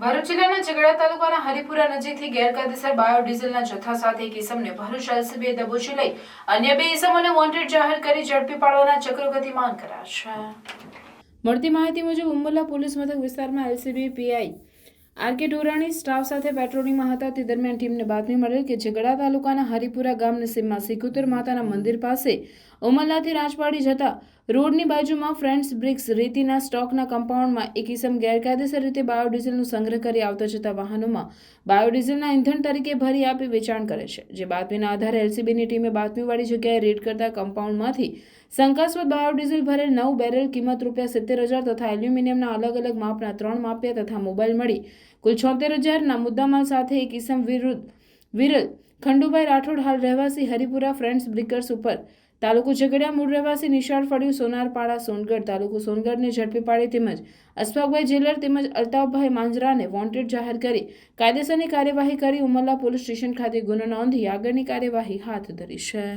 ભરૂચ જિલ્લાના ઝઘડા તાલુકાના હરિપુરા નજીકથી ગેરકાયદેસર બાયોડીઝલના જથ્થા સાથે એક ઇસમને ભરૂચ એલસીબીએ દબોચી લઈ અન્ય બે ઇસમોને વોન્ટેડ જાહેર કરી ઝડપી પાડવાના ચક્રો ગતિમાન કર્યા છે। મળતી માહિતી મુજબ ઉમરલા પોલીસ મથક વિસ્તારમાં એલસીબી પીઆઈ આરકે ઢોરાણી સ્ટાફ સાથે પેટ્રોલિંગમાં હતા તે દરમિયાન ટીમને બાતમી મળેલ કે ઝઘડા તાલુકાના હરિપુરા ગામ નસીબમાં સિકોતર માતાના મંદિર પાસે ઉમરલાથી રાજપાડી જતા રોડની બાજુમાં ફ્રેન્ડ્સ બ્રિક્સ રેતીના સ્ટોકના કમ્પાઉન્ડમાં એક ઇસમ ગેરકાયદેસર રીતે બાયોડીઝલનો સંગ્રહ કરી આવતા જતા વાહનોમાં બાયોડીઝલના ઇંધણ તરીકે ભરી આપી વેચાણ કરે છે। જે બાતમીના આધારે એલસીબીની ટીમે બાતમીવાળી જગ્યાએ રેડ કરતા કમ્પાઉન્ડમાંથી શંકાસ્પદ બાયોડીઝલ ભરેલ 9 બેરલ કિંમત ₹70,000 તથા એલ્યુમિનિયમના અલગ અલગ માપના 3 માપિયા તથા મોબાઈલ મળી કુલ 76,000ના મુદ્દામાલ સાથે એક ઇસમ વિરલ ખંડુભાઈ રાઠોડ હાલ રહેવાસી હરિપુરા ફ્રેન્ડ્સ બ્રિકર્સ ઉપર તાલુકો ઝઘડિયા મૂળ રહેવાસી નિશાળ ફળિયું સોનારપાડા સોનગઢ તાલુકો સોનગઢને ઝડપી પાડી તેમજ અશફાકભાઈ જેલર તેમજ અલ્તાફભાઈ માંજરાને વોન્ટેડ જાહેર કરી કાયદેસરની કાર્યવાહી કરી ઉમરલા પોલીસ સ્ટેશન ખાતે ગુનો નોંધી આગળની કાર્યવાહી હાથ ધરી છે।